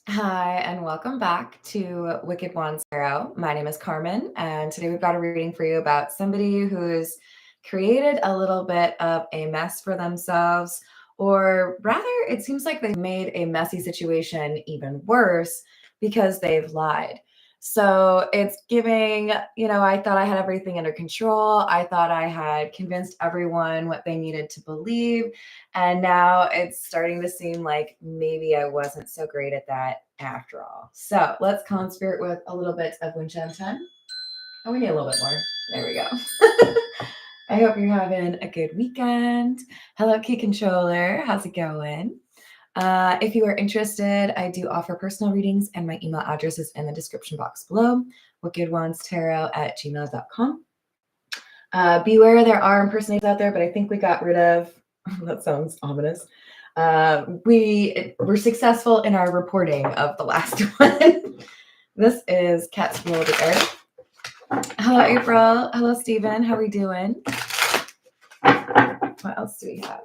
Hi, and welcome back to Wicked Wands Tarot. My name is Carmen, and today we've got a reading for you about somebody who's created a little bit of a mess for themselves, or rather, it seems like they've made a messy situation even worse because they've lied. So it's giving, I thought I had everything under control. I thought I had convinced everyone what they needed to believe. And now it's starting to seem like maybe I wasn't so great at that after all. So let's call in spirit with a little bit of wind chime time. Oh, we need a little bit more. There we go. I hope you're having a good weekend. Hello, Key Controller. How's it going? If you are interested, I do offer personal readings, and my email address is in the description box below, wickedwandstarot@gmail.com. Beware, there are impersonators out there, but I think we got rid of, that sounds ominous. We're successful in our reporting of the last one. This is Cat's Rule of the Earth. Hello, April. Hello, Stephen. How are we doing? What else do we have?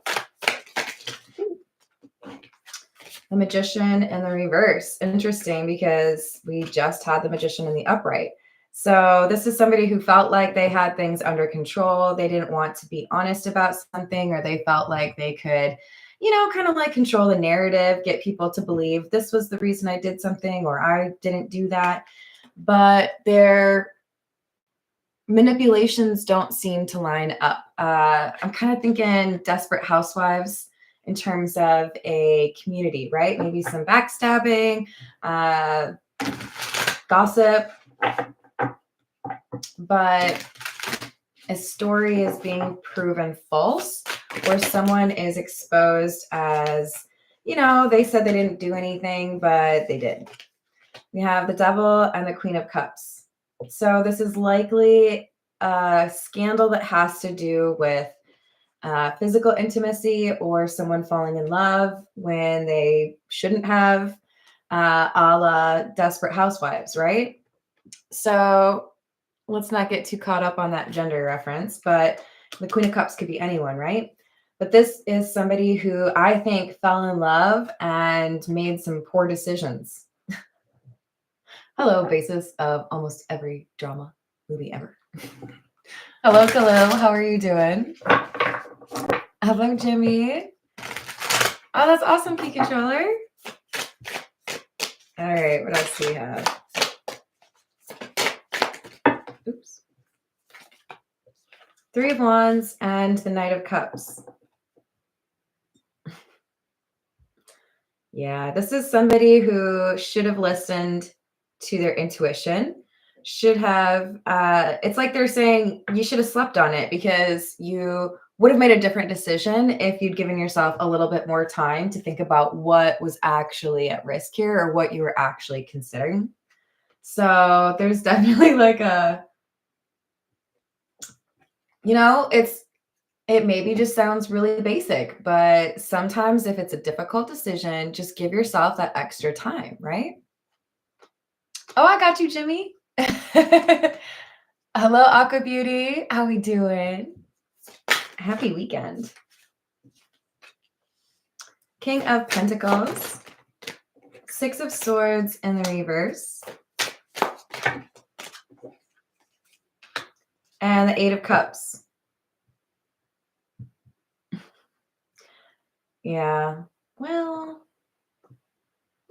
The Magician in the reverse. Interesting, because we just had the Magician in the upright. So this is somebody who felt like they had things under control. They didn't want to be honest about something, or they felt like they could, kind of like control the narrative, get people to believe this was the reason I did something or I didn't do that. But their manipulations don't seem to line up. I'm kind of thinking Desperate Housewives in terms of a community, right? Maybe some backstabbing, gossip, but a story is being proven false, or someone is exposed as, they said they didn't do anything, but they did. We have the Devil and the Queen of Cups. So this is likely a scandal that has to do with physical intimacy, or someone falling in love when they shouldn't have, a la Desperate Housewives, right? So let's not get too caught up on that gender reference, but the Queen of Cups could be anyone, right? But this is somebody who I think fell in love and made some poor decisions. Hello, basis of almost every drama movie ever. Hello, Khalil. How are you doing? Hello, Jimmy. Oh, that's awesome, Key Controller. All right, what else do we have? Oops. Three of Wands and the Knight of Cups. Yeah, this is somebody who should have listened to their intuition, should have, it's like they're saying you should have slept on it, because you would have made a different decision if you'd given yourself a little bit more time to think about what was actually at risk here, or what you were actually considering. So there's definitely like it maybe just sounds really basic, but sometimes if it's a difficult decision, just give yourself that extra time, right? Oh, I got you, Jimmy. Hello, Aqua Beauty. How we doing? Happy weekend. King of Pentacles, Six of Swords in the reverse, and the Eight of Cups. Yeah, well,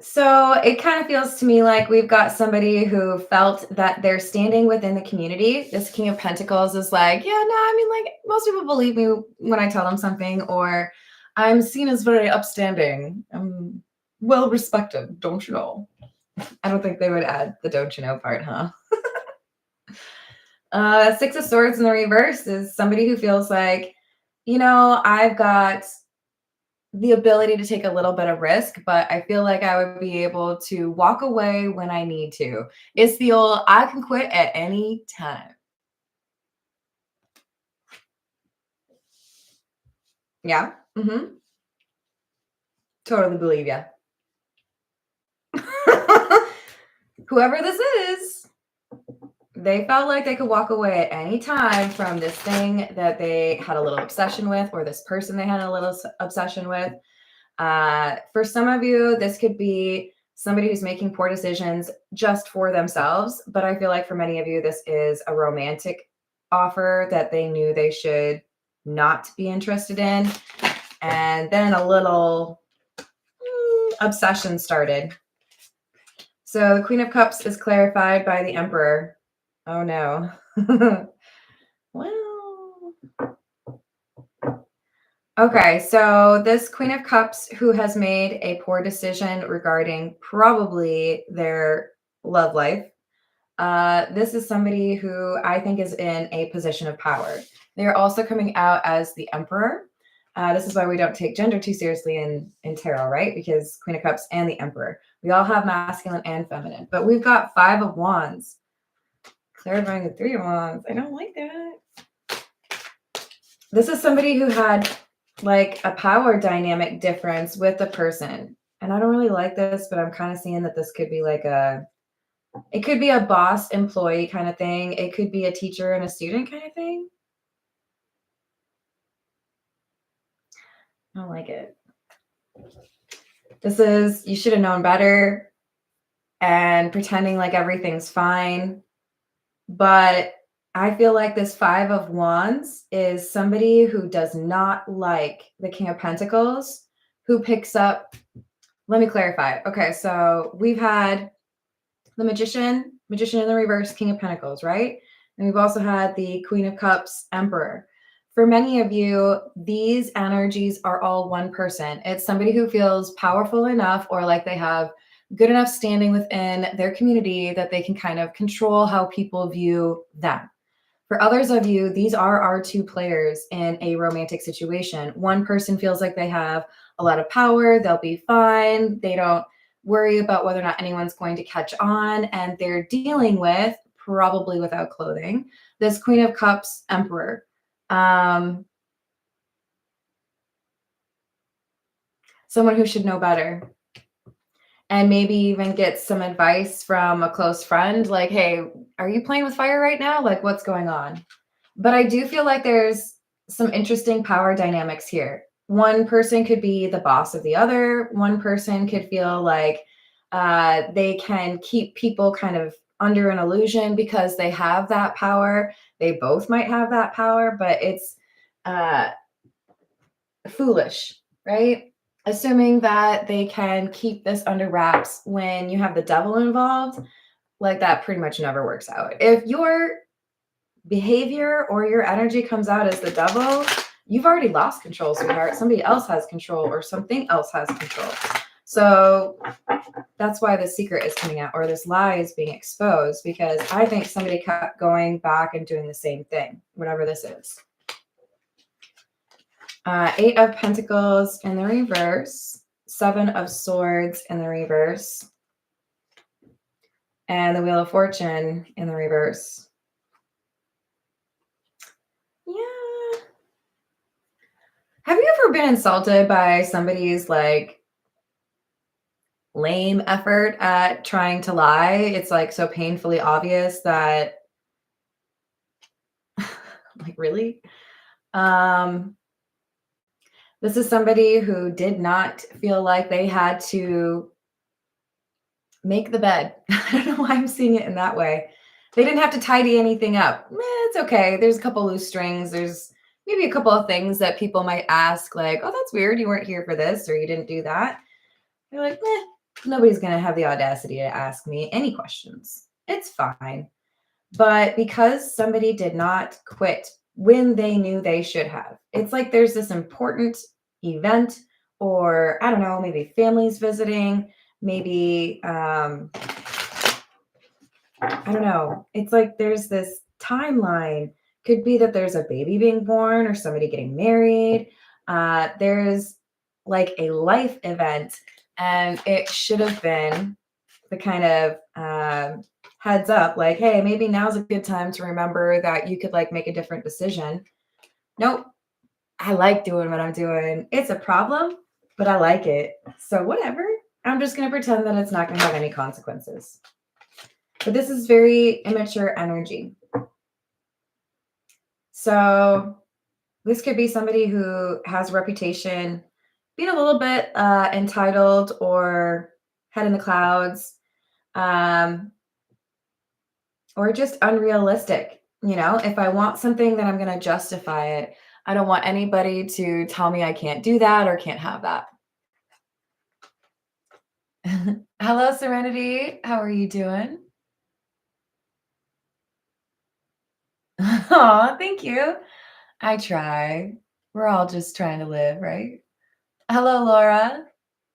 so it kind of feels to me like we've got somebody who felt that they're standing within the community. This King of Pentacles is like, yeah, no, I mean, like, most people believe me when I tell them something, or I'm seen as very upstanding. I'm well respected, don't you know? I don't think they would add the don't you know part, huh? Six of Swords in the reverse is somebody who feels like, I've got the ability to take a little bit of risk, but I feel like I would be able to walk away when I need to. It's the old, I can quit at any time. Yeah. Totally believe ya. Whoever this is, they felt like they could walk away at any time from this thing that they had a little obsession with, or this person they had a little obsession with. For some of you, this could be somebody who's making poor decisions just for themselves. But I feel like for many of you, this is a romantic offer that they knew they should not be interested in. And then a little obsession started. So the Queen of Cups is clarified by the Emperor. Oh no. Well, okay, so this Queen of Cups who has made a poor decision regarding probably their love life. This is somebody who I think is in a position of power. They're also coming out as the Emperor. This is why we don't take gender too seriously in tarot, right? Because Queen of Cups and the Emperor. We all have masculine and feminine. But we've got Five of Wands. Clarifying the Three of Wands. I don't like that. This is somebody who had like a power dynamic difference with the person. And I don't really like this, but I'm kind of seeing that this could be like it could be a boss employee kind of thing. It could be a teacher and a student kind of thing. I don't like it. This is, you should have known better and pretending like everything's fine. But I feel like this Five of Wands is somebody who does not like the King of Pentacles, who picks up, let me clarify. Okay, so we've had the Magician in the reverse, King of Pentacles, right? And we've also had the Queen of Cups, Emperor. For many of you, these energies are all one person. It's somebody who feels powerful enough or like they have good enough standing within their community that they can kind of control how people view them. For others of you, these are our two players in a romantic situation. One person feels like they have a lot of power, they'll be fine, they don't worry about whether or not anyone's going to catch on, and they're dealing with, probably without clothing, this Queen of Cups, Emperor. Someone who should know better. And maybe even get some advice from a close friend, like, hey, are you playing with fire right now? Like, what's going on? But I do feel like there's some interesting power dynamics here. One person could be the boss of the other. One person could feel like they can keep people kind of under an illusion because they have that power. They both might have that power, but it's foolish, right? Assuming that they can keep this under wraps when you have the devil involved, like that pretty much never works out. If your behavior or your energy comes out as the devil, you've already lost control, sweetheart. Somebody else has control or something else has control. So that's why the secret is coming out, or this lie is being exposed, because I think somebody kept going back and doing the same thing, whatever this is. Eight of Pentacles in the reverse, Seven of Swords in the reverse, and the Wheel of Fortune in the reverse. Yeah. Have you ever been insulted by somebody's like lame effort at trying to lie? It's like so painfully obvious that like, really? This is somebody who did not feel like they had to make the bed. I don't know why I'm seeing it in that way. They didn't have to tidy anything up. It's okay. There's a couple loose strings. There's maybe a couple of things that people might ask, like, oh, that's weird. You weren't here for this, or you didn't do that. They're like, nobody's going to have the audacity to ask me any questions. It's fine. But because somebody did not quit when they knew they should have, it's like there's this important event, or I don't know, maybe families visiting, maybe I don't know. It's like there's this timeline. Could be that there's a baby being born or somebody getting married. There's like a life event, and it should have been the kind of heads up, like, hey, maybe now's a good time to remember that you could like make a different decision. Nope. I like doing what I'm doing. It's a problem, but I like it. So whatever. I'm just going to pretend that it's not going to have any consequences. But this is very immature energy. So this could be somebody who has a reputation being a little bit entitled or head in the clouds, or just unrealistic. You know, if I want something, then I'm going to justify it. I don't want anybody to tell me I can't do that or can't have that. Hello, Serenity. How are you doing? Oh, thank you. I try. We're all just trying to live, right? Hello, Laura.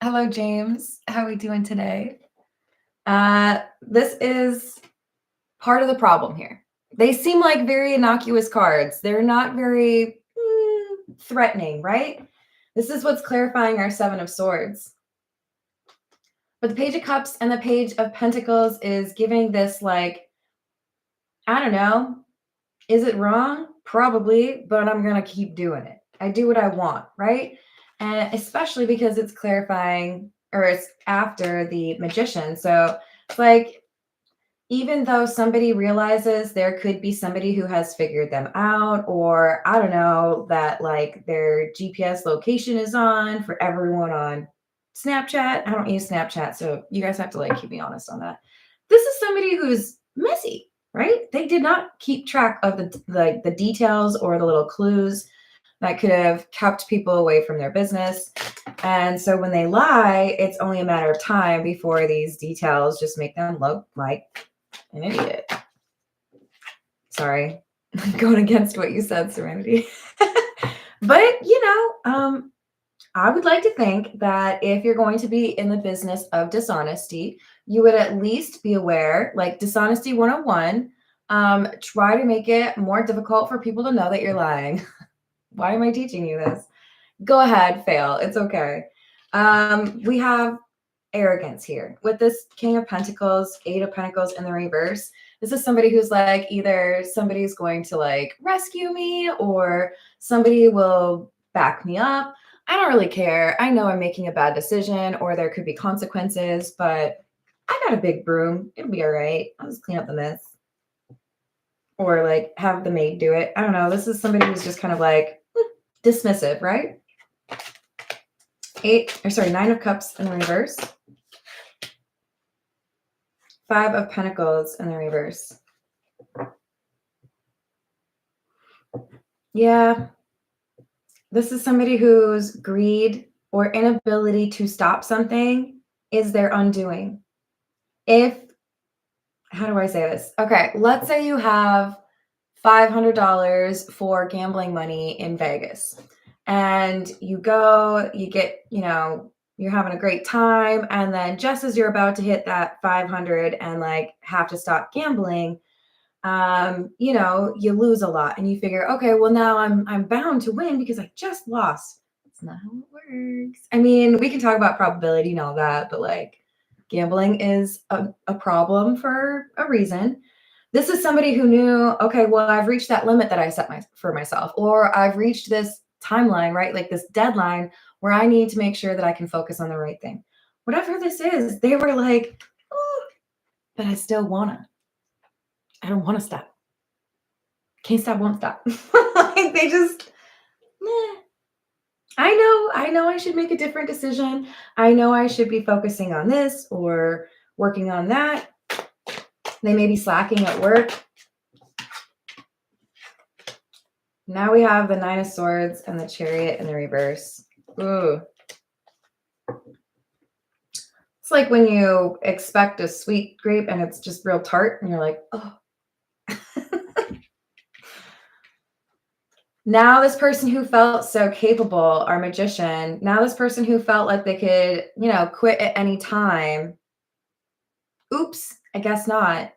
Hello, James. How are we doing today? This is part of the problem here. They seem like very innocuous cards. They're not very threatening, right? This is what's clarifying our Seven of Swords. But the Page of Cups and the Page of Pentacles is giving this, like, I don't know. Is it wrong? Probably, but I'm going to keep doing it. I do what I want, right? And especially because it's clarifying, or it's after the Magician. So it's like, even though somebody realizes there could be somebody who has figured them out, or I don't know, that like their GPS location is on for everyone on Snapchat. I don't use Snapchat, so you guys have to like keep me honest on that. This is somebody who's messy, right? They did not keep track of the details or the little clues that could have kept people away from their business. And so when they lie, it's only a matter of time before these details just make them look like an idiot. Sorry, going against what you said, Serenity. But, you know, I would like to think that if you're going to be in the business of dishonesty, you would at least be aware, like Dishonesty 101, try to make it more difficult for people to know that you're lying. Why am I teaching you this? Go ahead, fail. It's okay. We have arrogance here with this King of Pentacles, Eight of Pentacles in the reverse. This is somebody who's like, either somebody's going to like rescue me or somebody will back me up. I don't really care. I know I'm making a bad decision or there could be consequences, but I got a big broom. It'll be all right. I'll just clean up the mess. Or like have the maid do it. I don't know. This is somebody who's just kind of like dismissive, right? Nine of Cups in the reverse. Five of Pentacles in the reverse. Yeah. This is somebody whose greed or inability to stop something is their undoing. How do I say this? Okay, let's say you have $500 for gambling money in Vegas and you go, you get, you know, you're having a great time. And then just as you're about to hit that 500 and like have to stop gambling, you know, you lose a lot and you figure, okay, well now I'm bound to win because I just lost. That's not how it works. I mean, we can talk about probability and all that, but like gambling is a problem for a reason. This is somebody who knew, okay, well, I've reached that limit that I set for myself, or I've reached this timeline, right? Like this deadline where I need to make sure that I can focus on the right thing. Whatever this is, they were like, oh, but I still wanna. I don't want to stop. Can't stop, won't stop. Like they just, meh. I know I should make a different decision. I know I should be focusing on this or working on that. They may be slacking at work. Now we have the Nine of Swords and the Chariot in the reverse. Ooh. It's like when you expect a sweet grape and it's just real tart and you're like, oh. Now this person who felt so capable, our Magician, now this person who felt like they could, you know, quit at any time. Oops, I guess not.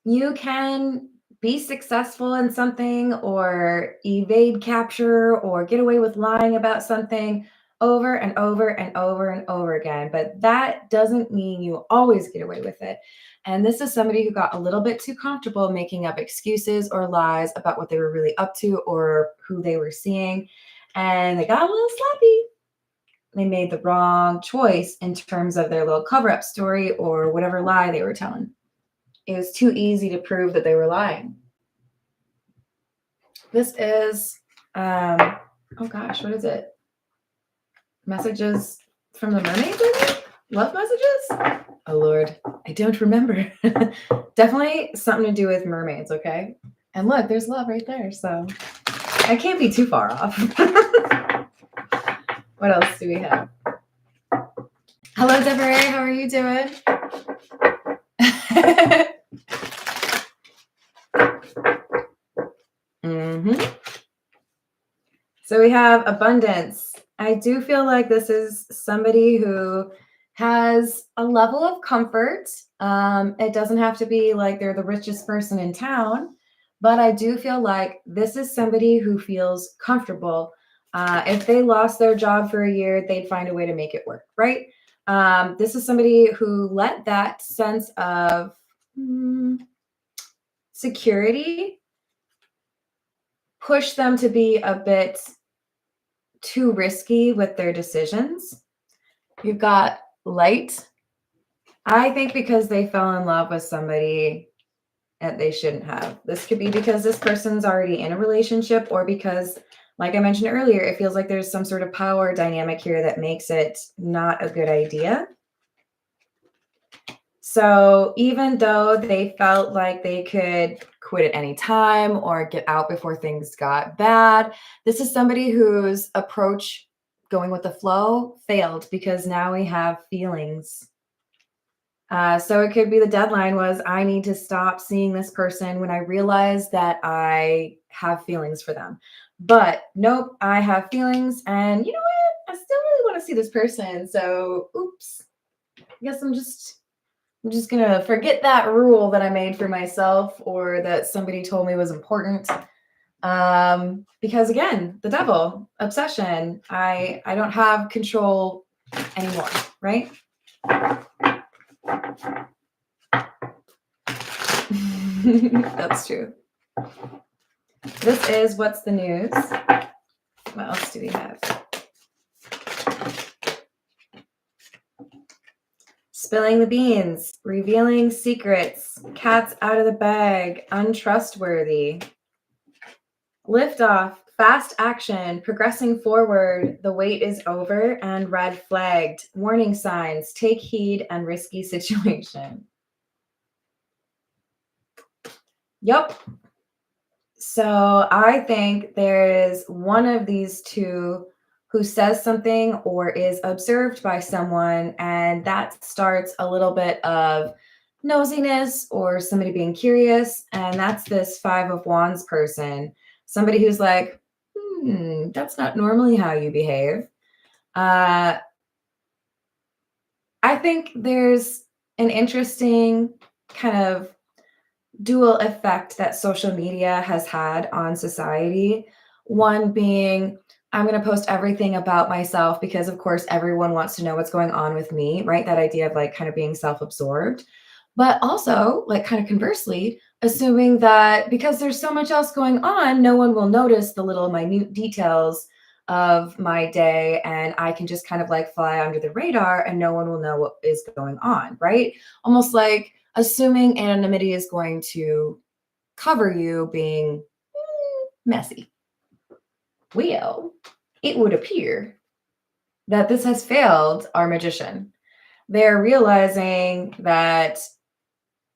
You can be successful in something or evade capture or get away with lying about something over and over and over and over again. But that doesn't mean you always get away with it. And this is somebody who got a little bit too comfortable making up excuses or lies about what they were really up to or who they were seeing. And they got a little sloppy. They made the wrong choice in terms of their little cover-up story or whatever lie they were telling. It was too easy to prove that they were lying. This is, oh gosh, what is it? Messages from the Mermaid, maybe? Love messages? Oh, Lord. I don't remember. Definitely something to do with mermaids, okay? And look, there's love right there, so I can't be too far off. What else do we have? Hello, Desiree. How are you doing? So we have abundance. I do feel like this is somebody who has a level of comfort. It doesn't have to be like they're the richest person in town, but I do feel like this is somebody who feels comfortable. If they lost their job for a year, they'd find a way to make it work, right? This is somebody who let that sense of security push them to be a bit too risky with their decisions. You've got light. I think because they fell in love with somebody that they shouldn't have. This could be because this person's already in a relationship, or because, like I mentioned earlier, it feels like there's some sort of power dynamic here that makes it not a good idea. So even though they felt like they could quit at any time or get out before things got bad, this is somebody whose approach, going with the flow, failed because now we have feelings. So it could be the deadline was, I need to stop seeing this person when I realize that I have feelings for them. But nope, I have feelings, and you know what? I still really want to see this person. So oops, I guess I'm just gonna forget that rule that I made for myself, or that somebody told me was important. Because again, the devil, obsession, I don't have control anymore, right? That's true. This is What's the News. What else do we have? Spilling the beans, revealing secrets, cats out of the bag, untrustworthy. Liftoff, fast action, progressing forward, the wait is over, and red flagged. Warning signs, take heed and risky situation. Yep. So I think there is one of these two who says something or is observed by someone, and that starts a little bit of nosiness or somebody being curious. And that's this Five of Wands person, somebody who's like, that's not normally how you behave. I think there's an interesting kind of dual effect that social media has had on society. One being, I'm going to post everything about myself because, of course, everyone wants to know what's going on with me, right? That idea of like kind of being self-absorbed. But also, like, kind of conversely, assuming that because there's so much else going on, no one will notice the little minute details of my day, and I can just kind of like fly under the radar and no one will know what is going on, right? Almost like assuming anonymity is going to cover you being messy. Well, it would appear that this has failed our magician. They're realizing that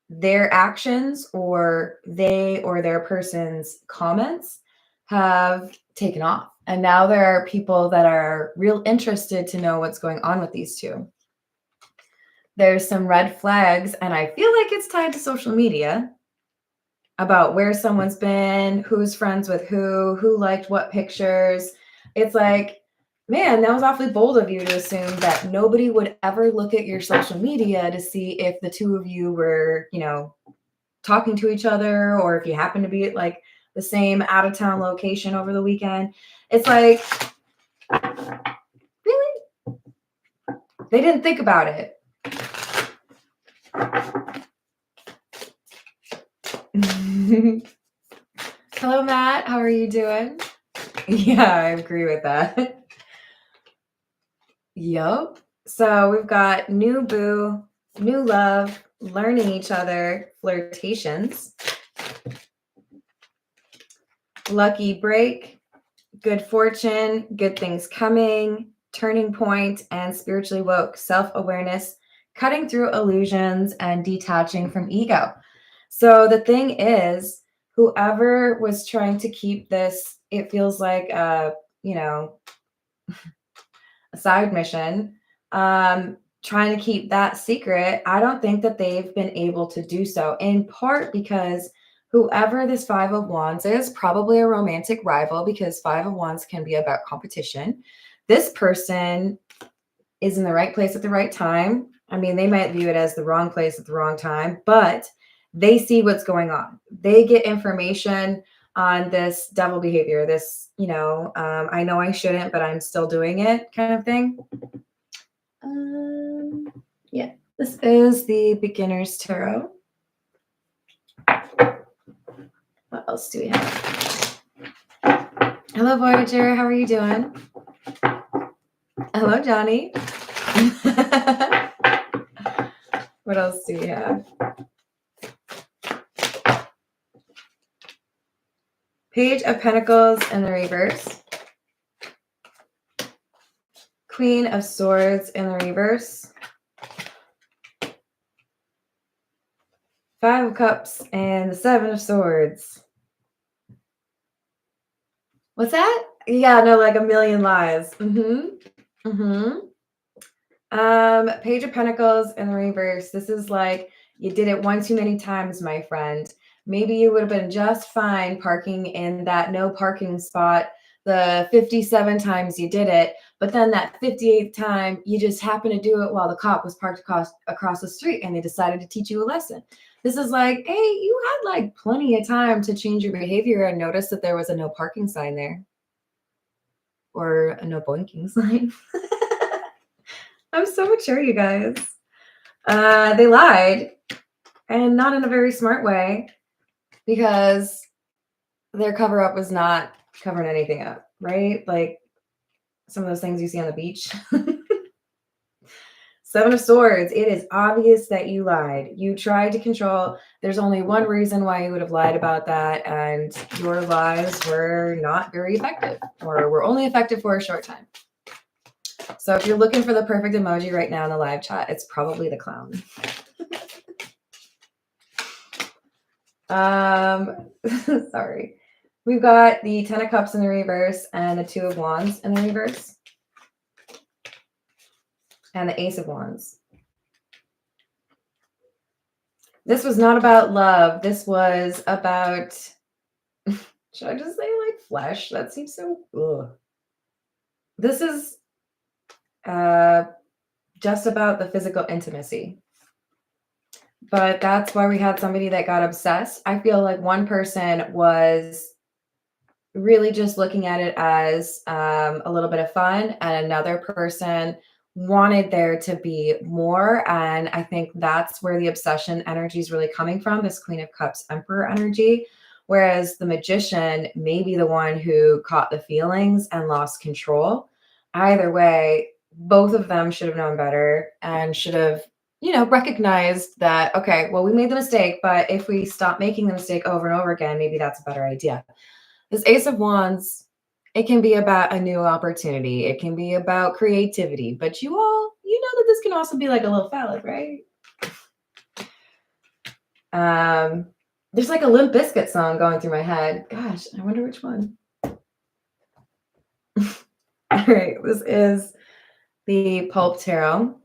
their actions or their person's comments have taken off. And now there are people that are real interested to know what's going on with these two. There's some red flags, and I feel like it's tied to social media about where someone's been, who's friends with who liked what pictures. It's like, man, that was awfully bold of you to assume that nobody would ever look at your social media to see if the two of you were, talking to each other, or if you happen to be at like the same out of town location over the weekend. It's like, really? They didn't think about it. Hello, Matt. How are you doing? Yeah, I agree with that. Yup. So we've got new boo, new love, learning each other, flirtations, lucky break, good fortune, good things coming, turning point, and spiritually woke, self-awareness, cutting through illusions and detaching from ego. So the thing is, whoever was trying to keep this, it feels like you know, a side mission, trying to keep that secret, I don't think that they've been able to do so, in part because whoever this Five of Wands is, probably a romantic rival, because Five of Wands can be about competition. This person is in the right place at the right time. I mean, they might view it as the wrong place at the wrong time, but they see what's going on. They get information on this devil behavior, this, I know I shouldn't, but I'm still doing it kind of thing. Yeah, this is the Beginner's Tarot. What else do we have? Hello, Voyager. How are you doing? Hello, Johnny. What else do we have? Page of Pentacles in the reverse. Queen of Swords in the reverse. Five of Cups and the Seven of Swords. What's that? Yeah, no, like a million lies. Page of Pentacles in the reverse. This is like, you did it one too many times, my friend. Maybe you would have been just fine parking in that no parking spot the 57 times you did it, but then that 58th time, you just happened to do it while the cop was parked across the street and they decided to teach you a lesson. This is like, hey, you had like plenty of time to change your behavior and notice that there was a no parking sign there. Or a no boinking sign. I'm so mature, you guys. They lied, and not in a very smart way, because their cover-up was not covering anything up, right? Like some of those things you see on the beach. Seven of Swords. It is obvious that you lied. You tried to control. There's only one reason why you would have lied about that, and your lies were not very effective, or were only effective for a short time. So if you're looking for the perfect emoji right now in the live chat, it's probably the clown. Sorry. We've got the Ten of Cups in the reverse and the Two of Wands in the reverse. And the Ace of Wands. This was not about love. This was about, should I just say like flesh? That seems so, ugh. This is just about the physical intimacy. But that's why we had somebody that got obsessed. I feel like one person was really just looking at it as a little bit of fun, and another person wanted there to be more. And I think that's where the obsession energy is really coming from, this Queen of Cups Emperor energy. Whereas the Magician may be the one who caught the feelings and lost control. Either way, both of them should have known better and should have, recognized that, okay, well, we made the mistake, but if we stop making the mistake over and over again, maybe that's a better idea. This Ace of Wands, it can be about a new opportunity. It can be about creativity, but you know that this can also be like a little phallic, right? There's like a Limp Bizkit song going through my head. Gosh, I wonder which one. All right, this is the Pulp Tarot.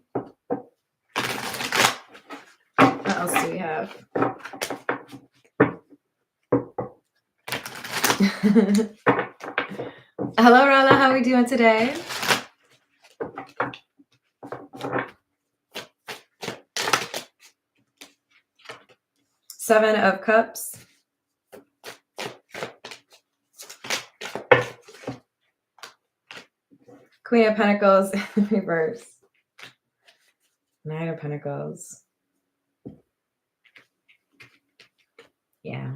What else do we have? Hello, Rana. How are we doing today? Seven of Cups. Queen of Pentacles in reverse. Nine of Pentacles. Yeah.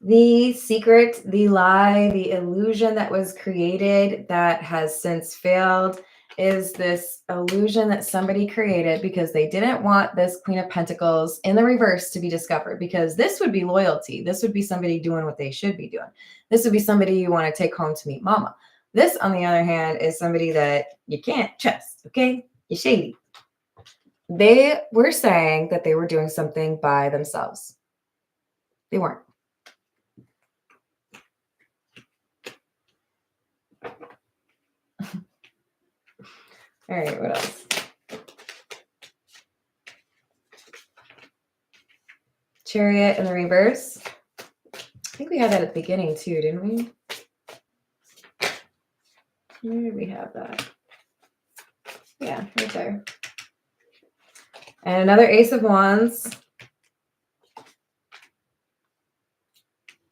The secret, the lie, the illusion that was created that has since failed is this illusion that somebody created because they didn't want this Queen of Pentacles in the reverse to be discovered, because this would be loyalty. This would be somebody doing what they should be doing. This would be somebody you want to take home to meet mama. This, on the other hand, is somebody that you can't trust, okay? You're shady. They were saying that they were doing something by themselves. They weren't. All right, what else? Chariot in the reverse. I think we had that at the beginning too, didn't we? Where did we have that? Yeah, right there. And another Ace of Wands.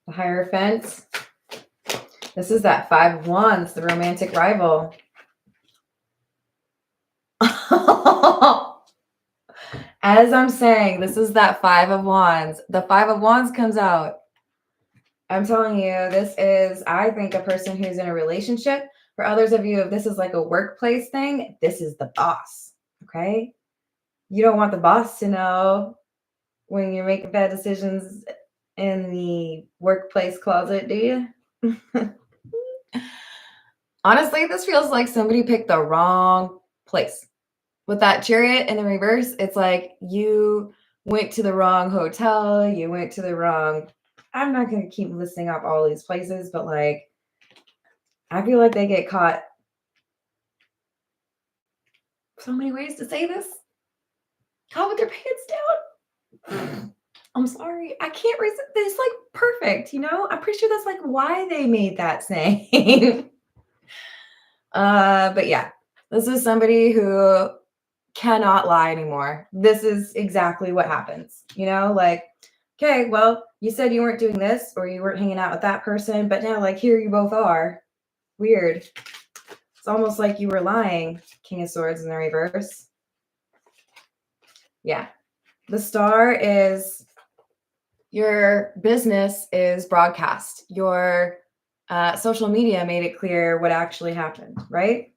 The Hierophant. This is that Five of Wands, the romantic rival. As I'm saying, this is that Five of Wands. The Five of Wands comes out. I'm telling you, this is, I think, a person who's in a relationship. For others of you, if this is like a workplace thing, this is the boss, okay? You don't want the boss to know when you're making bad decisions in the workplace closet, do you? Honestly, this feels like somebody picked the wrong place. With that Chariot in the reverse, it's like you went to the wrong hotel, you went to the wrong, I'm not going to keep listing off all these places, but like, I feel like they get caught so many ways to say this. Caught with their pants down. I'm sorry. I can't resist. It's like perfect, you know? I'm pretty sure that's like why they made that saying. But yeah, this is somebody who cannot lie anymore. This is exactly what happens, you know? Like, okay, well, you said you weren't doing this or you weren't hanging out with that person, but now like here you both are. Weird. It's almost like you were lying. King of Swords in the reverse. Yeah. The Star is your business is broadcast. Your social media made it clear what actually happened, right?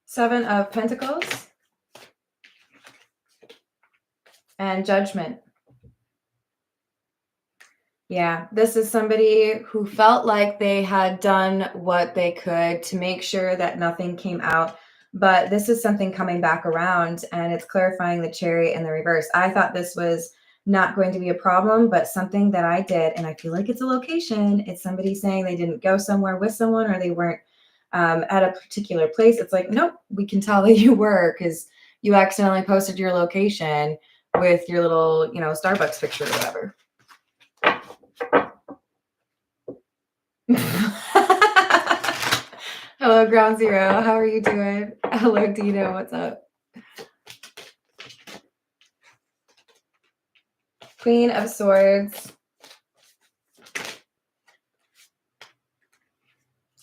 Seven of Pentacles and Judgment. Yeah, this is somebody who felt like they had done what they could to make sure that nothing came out. But this is something coming back around and it's clarifying the Chariot in the reverse. I thought this was not going to be a problem, but something that I did, and I feel like it's a location. It's somebody saying they didn't go somewhere with someone or they weren't at a particular place. It's like, nope, we can tell that you were because you accidentally posted your location with your little, you know, Starbucks picture or whatever. Hello, Ground Zero. How are you doing? Hello, Dino. What's up? Queen of Swords.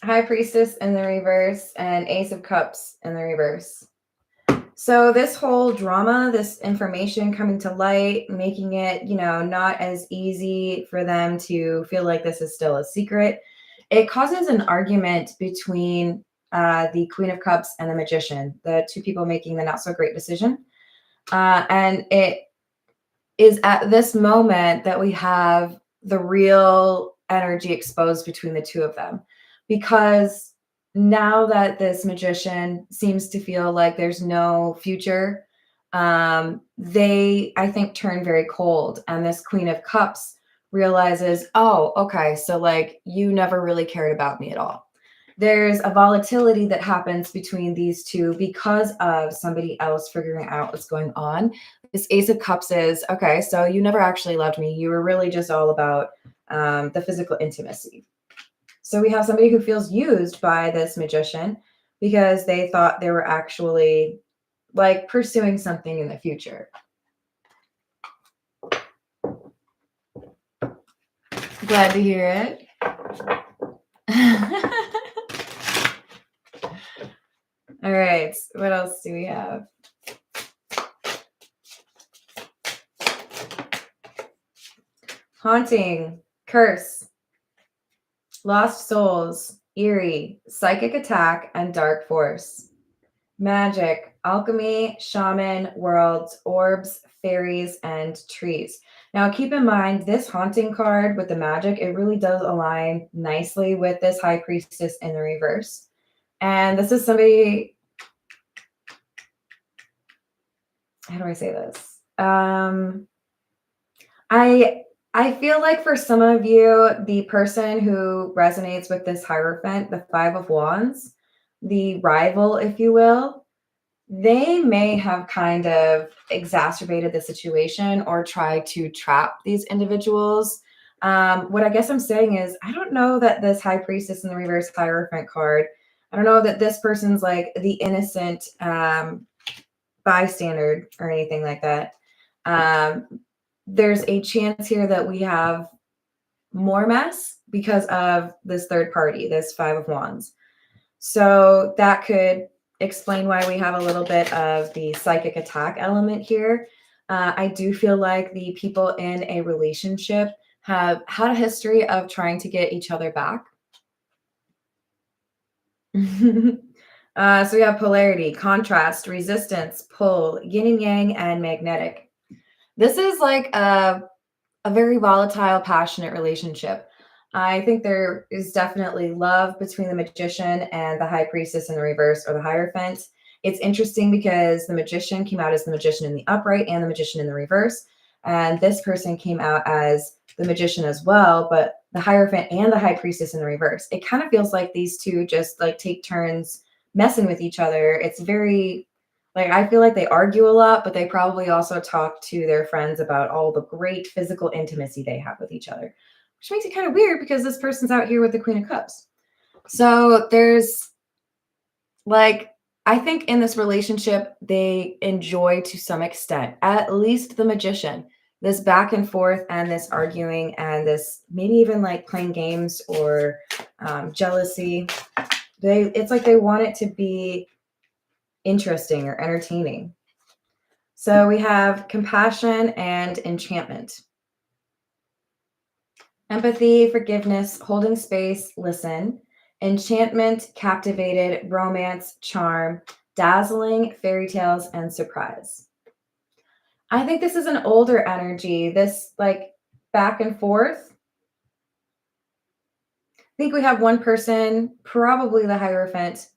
High Priestess in the reverse and Ace of Cups in the reverse. So this whole drama, this information coming to light, making it, you know, not as easy for them to feel like this is still a secret. It causes an argument between the Queen of Cups and the Magician, the two people making the not so great decision. And it is at this moment that we have the real energy exposed between the two of them. Because now that this Magician seems to feel like there's no future, they, I think, turn very cold. And this Queen of Cups realizes, oh, okay, so like you never really cared about me at all. There's a volatility that happens between these two because of somebody else figuring out what's going on. This Ace of Cups is, okay, so you never actually loved me. You were really just all about the physical intimacy. So we have somebody who feels used by this Magician because they thought they were actually like pursuing something in the future. Glad to hear it. All right, what else do we have? Haunting, curse, lost souls, eerie, psychic attack, and dark force. Magic, alchemy, shaman, worlds, orbs, fairies, and trees. Now, keep in mind, this haunting card with the magic, it really does align nicely with this high priestess in the reverse. And this is somebody, how do I say this? I feel like for some of you, the person who resonates with this Hierophant, the Five of Wands, the rival, if you will, they may have kind of exacerbated the situation or tried to trap these individuals. What I guess I'm saying is, I don't know that this High Priestess in the reverse Hierophant card, I don't know that this person's like the innocent bystander or anything like that. There's a chance here that we have more mess because of this third party, this Five of Wands. So that could explain why we have a little bit of the psychic attack element here. I do feel like the people in a relationship have had a history of trying to get each other back. So we have polarity, contrast, resistance, pull, yin and yang, and magnetic. This is like a very volatile, passionate relationship. I think there is definitely love between the Magician and the High Priestess in the reverse, or the Hierophant. It's interesting because the Magician came out as the Magician in the upright and the Magician in the reverse. And this person came out as the Magician as well, but the Hierophant and the High Priestess in the reverse. It kind of feels like these two just like take turns messing with each other. It's very, like, I feel like they argue a lot, but they probably also talk to their friends about all the great physical intimacy they have with each other, which makes it kind of weird because this person's out here with the Queen of Cups. So there's like, I think in this relationship, they enjoy to some extent, at least the Magician, this back and forth and this arguing and this maybe even like playing games or jealousy. It's like they want it to be interesting or entertaining. So we have compassion and enchantment. Empathy, forgiveness, holding space, listen. Enchantment, captivated, romance, charm, dazzling, fairy tales, and surprise. I think this is an older energy, this like back and forth. I think we have one person, probably the Hierophant.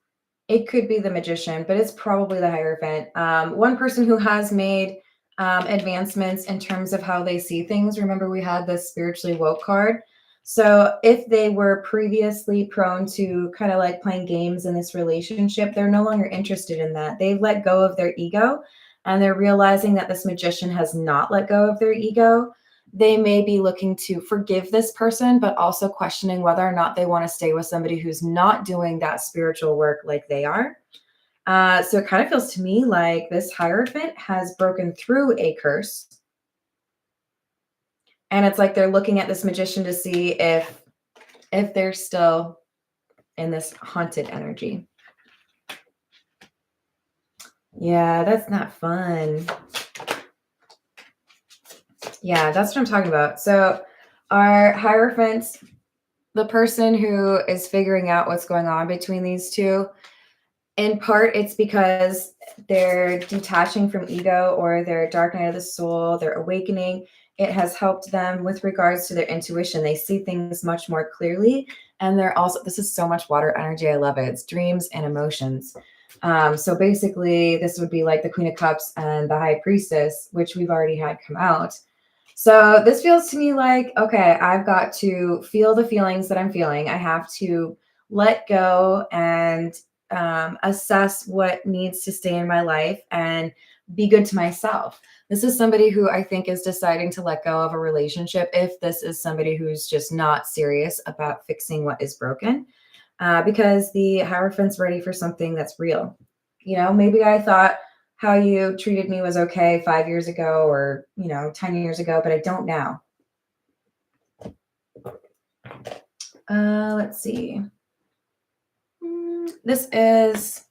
It could be the Magician, but it's probably the Hierophant. One person who has made advancements in terms of how they see things. Remember, we had the spiritually woke card. So if they were previously prone to kind of like playing games in this relationship, they're no longer interested in that. They've let go of their ego and they're realizing that this Magician has not let go of their ego. They may be looking to forgive this person, but also questioning whether or not they want to stay with somebody who's not doing that spiritual work like they are. So it kind of feels to me like this Hierophant has broken through a curse. And it's like they're looking at this Magician to see if they're still in this haunted energy. Yeah, that's not fun. Yeah, that's what I'm talking about. So our Hierophant, the person who is figuring out what's going on between these two, in part, it's because they're detaching from ego or their dark night of the soul, they're awakening. It has helped them with regards to their intuition. They see things much more clearly. And they're also, this is so much water energy. I love it. It's dreams and emotions. So basically, this would be like the Queen of Cups and the High Priestess, which we've already had come out. So this feels to me like, okay, I've got to feel the feelings that I'm feeling. I have to let go and assess what needs to stay in my life and be good to myself. This is somebody who I think is deciding to let go of a relationship if this is somebody who's just not serious about fixing what is broken, because the Hierophant's ready for something that's real. You know, maybe I thought how you treated me was okay 5 years ago or, 10 years ago, but I don't now. Let's see. This is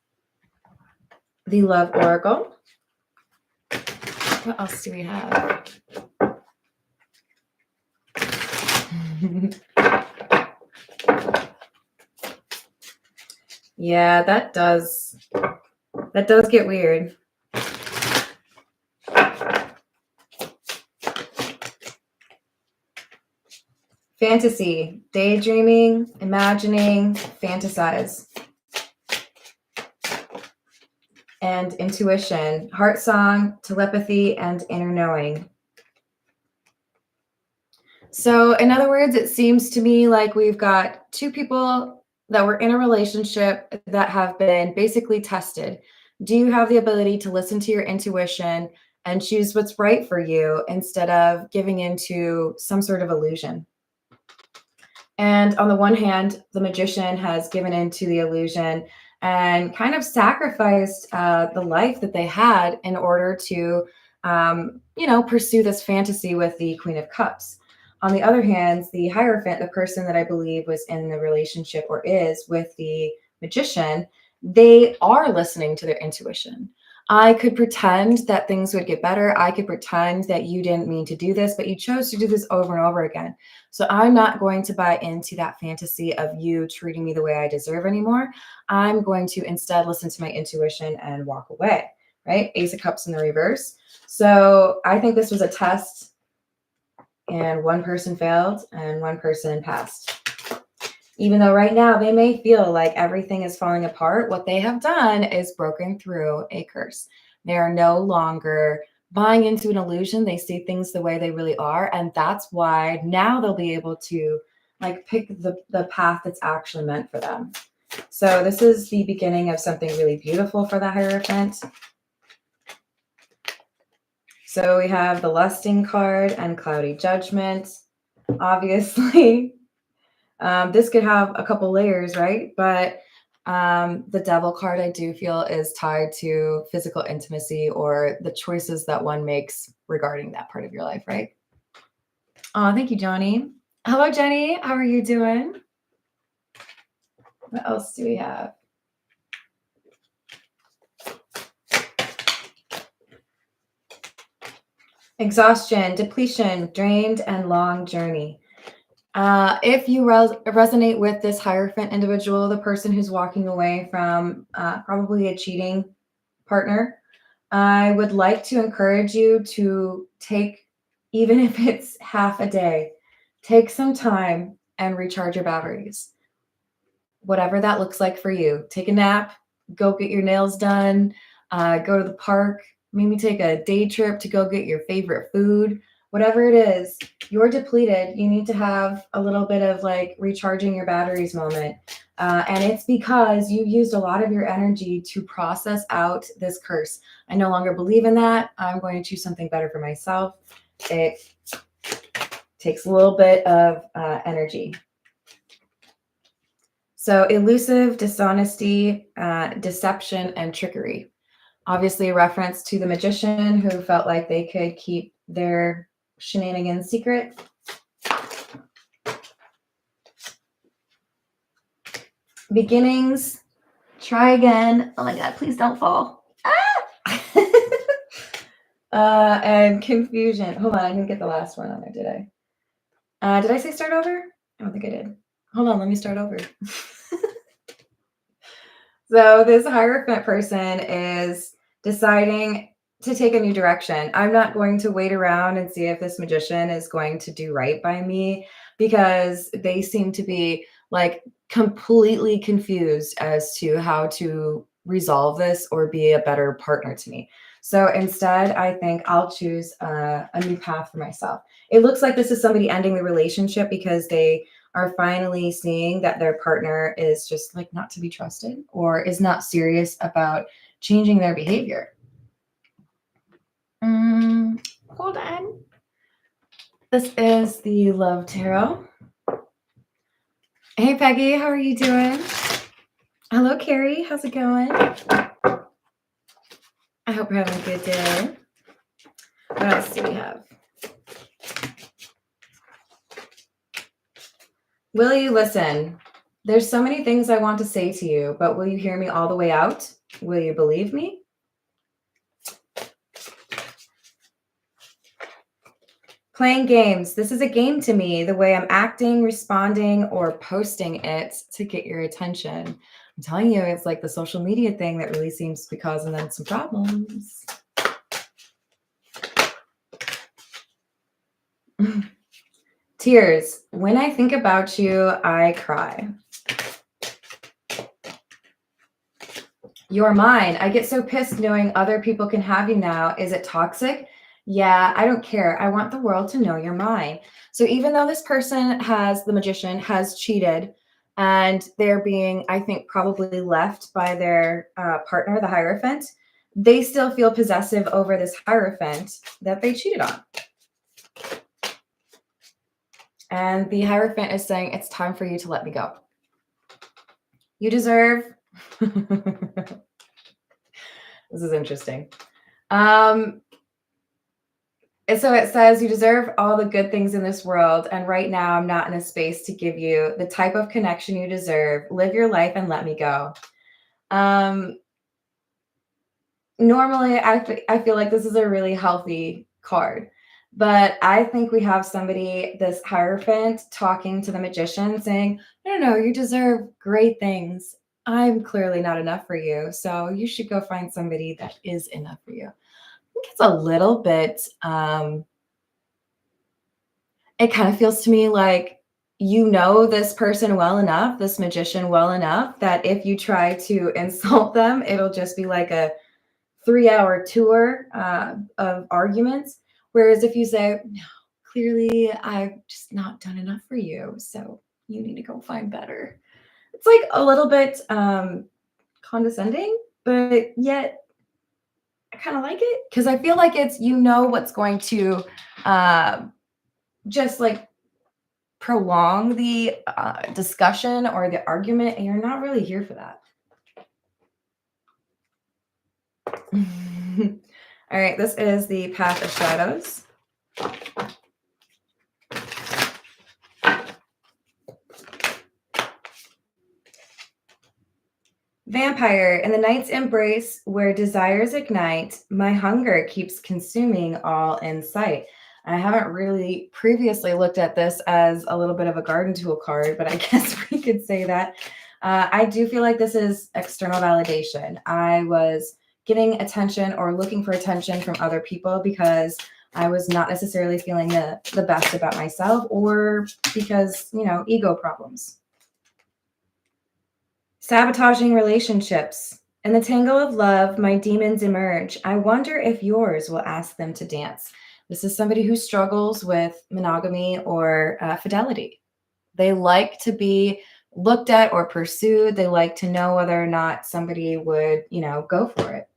the Love Oracle. What else do we have? Yeah, that does get weird. Fantasy, daydreaming, imagining, fantasize. And intuition, heart song, telepathy, and inner knowing. So in other words, it seems to me like we've got two people that were in a relationship that have been basically tested. Do you have the ability to listen to your intuition and choose what's right for you instead of giving into some sort of illusion? And on the one hand, the magician has given into the illusion and kind of sacrificed the life that they had in order to, pursue this fantasy with the Queen of Cups. On the other hand, the Hierophant, the person that I believe was in the relationship or is with the magician, they are listening to their intuition. I could pretend that things would get better. I could pretend that you didn't mean to do this, but you chose to do this over and over again. So I'm not going to buy into that fantasy of you treating me the way I deserve anymore. I'm going to instead listen to my intuition and walk away, right? Ace of Cups in the reverse. So I think this was a test, and one person failed and one person passed. Even though right now they may feel like everything is falling apart, what they have done is broken through a curse. They are no longer buying into an illusion. They see things the way they really are. And that's why now they'll be able to pick the path that's actually meant for them. So this is the beginning of something really beautiful for the Hierophant. So we have the Lusting card and Cloudy Judgment. Obviously, this could have a couple layers, right? But the Devil card, I do feel, is tied to physical intimacy or the choices that one makes regarding that part of your life, right? Oh, thank you, Johnny. Hello, Jenny. How are you doing? What else do we have? Exhaustion, depletion, drained, and long journey. If you resonate with this Hierophant individual, the person who's walking away from probably a cheating partner, I would like to encourage you to take, even if it's half a day, take some time and recharge your batteries. Whatever that looks like for you. Take a nap, go get your nails done, go to the park, maybe take a day trip to go get your favorite food. Whatever it is, you're depleted. You need to have a little bit of recharging your batteries moment. And it's because you used a lot of your energy to process out this curse. I no longer believe in that. I'm going to choose something better for myself. It takes a little bit of energy. So elusive, dishonesty, deception, and trickery. Obviously a reference to the magician who felt like they could keep their shenanigans secret. Beginnings, try again. Oh my God, please don't fall. And confusion. Hold on, I didn't get the last one on there, did I? Did I say start over? I don't think I did. Hold on, let me start over. So this Hierophant person is deciding to take a new direction. I'm not going to wait around and see if this magician is going to do right by me, because they seem to be completely confused as to how to resolve this or be a better partner to me. So instead, I think I'll choose a new path for myself. It looks like this is somebody ending the relationship because they are finally seeing that their partner is just not to be trusted or is not serious about changing their behavior. Hold on. This is the Love Tarot. Hey, Peggy, how are you doing? Hello, Carrie. How's it going? I hope you're having a good day. What else do we have? Will you listen? There's so many things I want to say to you, but will you hear me all the way out? Will you believe me? Playing games. This is a game to me, the way I'm acting, responding, or posting it to get your attention. I'm telling you, it's like the social media thing that really seems to be causing them some problems. Tears. When I think about you, I cry. You're mine. I get so pissed knowing other people can have you now. Is it toxic? Yeah, I don't care. I want the world to know you're mine. So even though this person has, the magician, has cheated and they're being, I think, probably left by their partner, the Hierophant, they still feel possessive over this Hierophant that they cheated on. And the Hierophant is saying, it's time for you to let me go. You deserve... This is interesting. And so it says, you deserve all the good things in this world. And right now, I'm not in a space to give you the type of connection you deserve. Live your life and let me go. Normally, I feel like this is a really healthy card. But I think we have somebody, this Hierophant, talking to the magician saying, no, you deserve great things. I'm clearly not enough for you. So you should go find somebody that is enough for you. I think it's a little bit, it kind of feels to me like you know this person well enough, this magician well enough, that if you try to insult them, it'll just be like a 3-hour tour of arguments. Whereas if you say, no, clearly I've just not done enough for you, so you need to go find better. It's like a little bit condescending, but yet I kind of like it because I feel like it's, you know, what's going to just like prolong the discussion or the argument, and you're not really here for that. All right, this is the Path of Shadows. Vampire. In the night's embrace where desires ignite, my hunger keeps consuming all in sight. I haven't really previously looked at this as a little bit of a garden tool card, but I guess we could say that. I do feel like this is external validation. I was getting attention or looking for attention from other people because I was not necessarily feeling the best about myself, or because, you know, ego problems. Sabotaging relationships. In the tangle of love, my demons emerge. I wonder if yours will ask them to dance. This is somebody who struggles with monogamy or fidelity. They like to be looked at or pursued. They like to know whether or not somebody would, you know, go for it.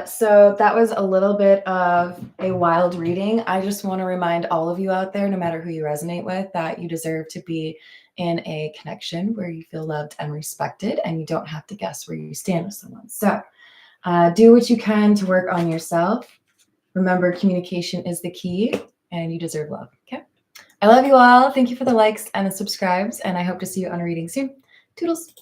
So that was a little bit of a wild reading. I just want to remind all of you out there, no matter who you resonate with, that you deserve to be in a connection where you feel loved and respected, and you don't have to guess where you stand with someone. So do what you can to work on yourself. Remember, communication is the key, and you deserve love. Okay. I love you all. Thank you for the likes and the subscribes, and I hope to see you on a reading soon. Toodles.